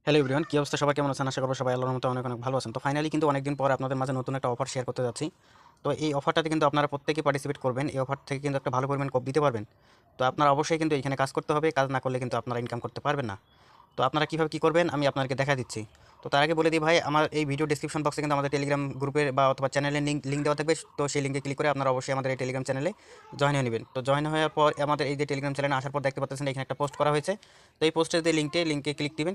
Hello everyone, কি অবস্থা? সবাই কেমন আছেন? আশা করব সবাই আল্লাহর মতো অনেক অনেক ভালো আছেন। তো ফাইনালি কিন্তু অনেকদিন পর আপনাদের মাঝে নতুন একটা অফার শেয়ার করতে যাচ্ছি। তো এই অফারটাতে কিন্তু আপনারা প্রত্যেকেই পার্টিসিপেট করবেন। এই অফার থেকে কিন্তু একটা ভালো পরিমাণ কোপ দিতে পারবেন। তো আপনারা অবশ্যই কিন্তু এখানে কাজ করতে হবে। কাজ না করলে কিন্তু আপনারা ইনকাম করতে পারবেন না। তো আপনারা কীভাবে কী করবেন আমি আপনাদেরকে দেখা দিচ্ছি। তো তার আগে বলে দিই ভাই, আমার এই ভিডিও ডেসক্রিপশন বক্সে কিন্তু আমাদের টেলিগ্রাম গ্রুপের বা অথবা চ্যানেলের লিঙ্ক দেওয়া থাকবে। তো সেই লিঙ্কে ক্লিক করে আপনারা অবশ্যই আমাদের এই টেলিগ্রাম চ্যানেলে জয়েন হয়ে নেবেন। তো জয়েন হওয়ার পর আমাদের এই যে টেলিগ্রাম চ্যানেলে আসার পর দেখতে পাচ্ছেন এখানে একটা পোস্ট করা হয়েছে। তো এই পোস্টের যে লিঙ্কে ক্লিক দিবেন।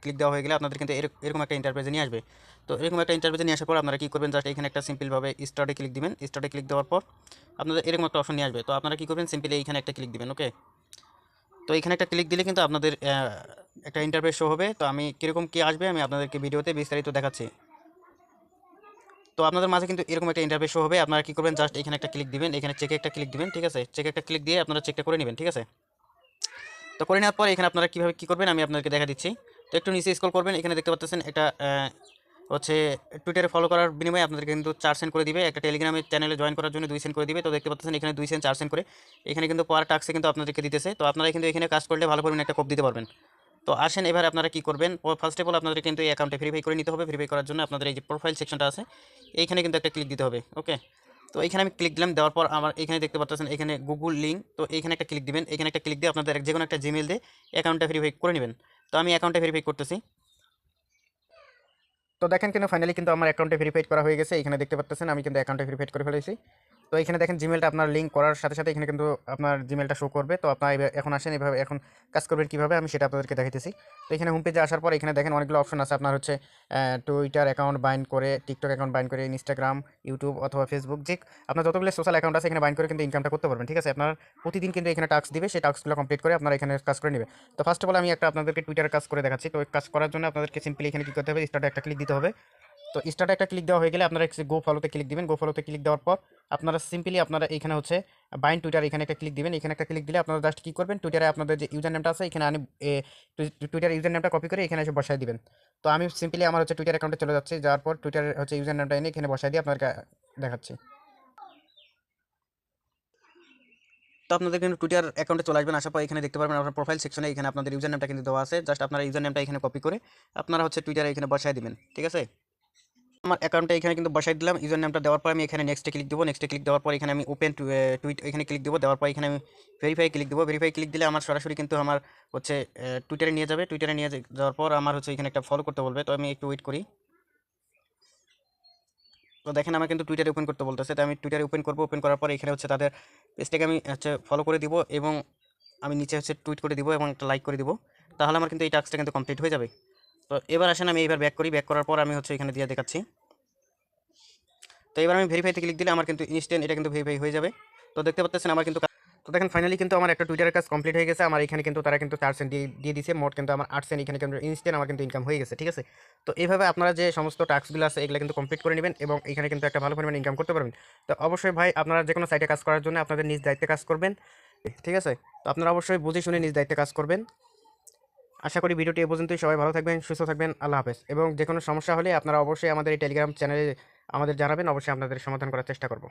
ক্লিক দেওয়া হয়ে গেলে আপনাদের কিন্তু এরকম একটা ইন্টারপ্রেজে নিয়ে আসবে। তো এরকম একটা ইন্টারপ্রেজে নিয়ে আসার পর আপনারা কী করবেন, জাস্ট এখানে একটা সিম্পলভাবে স্টার্টে ক্লিক দিবেন। স্টার্টে ক্লিক দেওয়ার পর আপনাদের এরকম একটা অপশন নিয়ে আসবে। তো আপনারা কী করবেন, সিম্পলি এইখানে একটা ক্লিক দিবেন। ওকে, তো এখানে একটা ক্লিক দিলে কিন্তু আপনাদের একটা ইন্টারফেস শো হবে। তো আমি কীরকম কী আসবে আমি আপনাদেরকে ভিডিওতে বিস্তারিত দেখাচ্ছি। তো আপনাদের মাঝে কিন্তু এরকম একটা ইন্টারফেস শো হবে। আপনারা কী করবেন, জাস্ট এখানে একটা ক্লিক দিবেন, এখানে চেকে একটা ক্লিক দিবেন। ঠিক আছে, চেকে একটা ক্লিক দিয়ে আপনারা চেকটা করে নেবেন। ঠিক আছে, তো করে নেওয়ার পর এখানে আপনারা কীভাবে কী করবেন আমি আপনাদেরকে দেখা দিচ্ছি। তো একটু নিচে স্ক্রল করবেন, এখানে দেখতে পাচ্ছেন এটা হচ্ছে টুইটারে ফলো করার বিনিময়ে আপনাদেরকে কিন্তু 4 সেন্ট করে দিবে। একটা টেলিগ্রামের চ্যানেলে জয়েন করার জন্য 2 সেন্ট করে দিবে। তো দেখতে পাচ্ছেন এখানে 2 সেন্ট 4 সেন্ট করে এখানে কিন্তু পার টাস্কে কিন্তু আপনাদেরকে দিতেছে। তো আপনারা কিন্তু এখানে কাজ করলে ভালো পরিমাণে একটা কোপ দিতে পারবেন। তো আসেন এবার আপনারা কি করবেন, ফার্স্ট অফ অল আপনাদের কিন্তু এই অ্যাকাউন্টে ভেরিফাই করে নিতে হবে। ভেরিফাই করার জন্য আপনাদের এই যে প্রোফাইল সেকশনটা আছে এইখানে কিন্তু একটা ক্লিক দিতে হবে। ওকে, তো এইখানে আমি ক্লিক দিলাম, দেওয়ার পর আমার এখানে দেখতে পাচ্ছেন এখানে গুগল লিঙ্ক। তো এইখানে একটা ক্লিক দিবেন, এখানে একটা ক্লিক দিয়ে আপনাদের যে কোনো একটা জিমেল দিয়ে অ্যাকাউন্টটা ভেরিফাই করে নেবেন। তো আমি অ্যাকাউন্টটা ভেরিফাই করতেছি। তো দেখেন কিন্তু ফাইনালি কিন্তু আমার অ্যাকাউন্টে ভেরিফাইড করা হয়ে গেছে। এখানে দেখতে পাচ্ছেন আমি কিন্তু অ্যাকাউন্টে ভেরিফাইড করে ফেলেছি। তো এখানে দেখেন জিমেলটা আপনার লিঙ্ক করার সাথে সাথে এখানে কিন্তু আপনার জিমেলটা শো করবে। তো আপনার এখন আসেন এভাবে এখন কাজ করবেন কীভাবে আমি সেটা আপনাদেরকে দেখাইতেছি। তো এখানে হোম পেজে আসার পর এখানে দেখেন অনেকগুলো অপশন আছে। আপনার হচ্ছে টুইটার অ্যাকাউন্ট বাইন্ড করে, টিকটক অ্যাকাউন্ট বাইন্ড করে, ইনস্টাগ্রাম, ইউটিউব অথবা ফেসবুক, যে আপনার যতগুলো সোশ্যাল অ্যাকাউন্ট আছে এখানে বাইন্ড করে কিন্তু ইনকামটা করতে পারবেন। ঠিক আছে, আপনার প্রতিদিন কিন্তু এখানে টাস্ক দিবে, সেই টাস্কগুলো কমপ্লিট করে আপনারা এখানে কাজ করে নেবে। তো ফার্স্ট অফ অল আমি একটা আপনাদেরকে টুইটারের কাজ করে দেখাচ্ছি। তো কাজ করার জন্য আপনাদেরকে সিম্পলি এখানে কী করতে হবে, স্টার্টে একটা ক্লিক দিতে হবে। তো স্টার্টে একটা ক্লিক দেওয়া হয়ে গেলে আপনারা গো ফলোতে ক্লিক দিবেন। গো ফলোতে ক্লিক দেওয়ার পর আপনারা সিম্পলি আপনারা এখানে হচ্ছে বাইন্ড টুইটার, এখানে একটা ক্লিক দিবেন। এখানে একটা ক্লিক দিলে আপনারা জাস্ট কী করবেন, টুইটারে আপনাদের যে ইউজার নেমটা আছে এখানে টুইটার ইউজার নেমটা কপি করে এখানে এসে বসায় দিবেন। তো আমি সিম্পলি আমার হচ্ছে টুইটার অ্যাকাউন্টে চলে যাচ্ছি, যাওয়ার পর টুইটার হচ্ছে ইউজার নেমটা এনে এখানে বসায় দিয়ে আপনাদেরকে দেখাচ্ছি। তো আপনাদের কিন্তু টুইটার অ্যাকাউন্টে চলে আসবেন। আসার পর এখানে দেখতে পারবেন আপনার প্রোফাইল সেকশনে এখানে আপনাদের ইউজার নেমটা কিন্তু দেওয়া আছে। জাস্ট আপনার ইউজার নেমটা এখানে কপি করে আপনারা হচ্ছে টুইটারে এখানে বসায় দিবেন। ঠিক আছে, আমার অ্যাকাউন্টটা এখানে কিন্তু বসাই দিলাম। ইউজার নামটা দেওয়ার পর আমি এখানে নেক্সটে ক্লিক দেবো। নেক্সটে ক্লিক দেওয়ার পর এখানে আমি ওপেন টুইট এখানে ক্লিক দেবো। দেওয়ার পর এখানে আমি ভেরিফাই ক্লিক দেবো। ভেরিফাই ক্লিক দিলে আমার সরাসরি কিন্তু আমার হচ্ছে টুইটারে নিয়ে যাবে। টুইটারে নিয়ে যাওয়ার পর আমার হচ্ছে এখানে একটা ফলো করতে বলবে। তো আমি একটু ওয়েট করি। তো দেখেন আমার কিন্তু টুইটারে ওপেন করতে বলতেছে। তো আমি টুইটারে ওপেন করবো। ওপেন করার পর এখানে হচ্ছে তাদের পেজটাকে আমি হচ্ছে ফলো করে দিব এবং আমি নিচে হচ্ছে টুইট করে দিব এবং একটা লাইক করে দিব। তাহলে আমার কিন্তু এই টাস্কটা কিন্তু কমপ্লিট হয়ে যাবে। তো এবার আসেন আমি এবার ব্যাক করি। ব্যাক করার পর আমি হচ্ছে এখানে দিয়ে দেখাচ্ছি। তো এবার আমি ভেরিফাইতে ক্লিক দিলে আমার কিন্তু ইনস্ট্যান্ট এটা কিন্তু ভেরিফাই হয়ে যাবে। তো দেখতে পাচ্ছেন আমার কিন্তু তো দেখেন ফাইনালি কিন্তু আমার একটা টুইটারের কাজ কমপ্লিট হয়ে গেছে। আমার এখানে কিন্তু তারা কিন্তু 4 সেন্ট দিয়ে দিয়েছে। মোট কিন্তু আমার 8 সেন্ট এখানে কিন্তু ইনস্ট্যান্ট আমার কিন্তু ইনকাম হয়ে গেছে। ঠিক আছে, তো এইভাবে আপনারা যে সমস্ত টাস্কগুলো আছে এগুলো কিন্তু কমপ্লিট করে নেবেন এবং এখানে কিন্তু একটা ভালো পরিমাণে ইনকাম করতে পারবেন। তো অবশ্যই ভাই আপনারা যে কোনো সাইটে কাজ করার জন্য আপনাদের নিজ দায়িত্বে কাজ করবেন। ঠিক আছে, তো আপনারা অবশ্যই বুঝে শুনে নিজ দায়িত্বে কাজ করবেন। আশা করি ভিডিওটি এ পর্যন্তই। সবাই ভালো থাকবেন, সুস্থ থাকবেন। আল্লাহ হাফেজ। এবং যে কোনো সমস্যা হলে আপনারা অবশ্যই আমাদের এই টেলিগ্রাম চ্যানেলে আমাদের জানাবেন। অবশ্যই আপনাদের সমাধান করার চেষ্টা করব।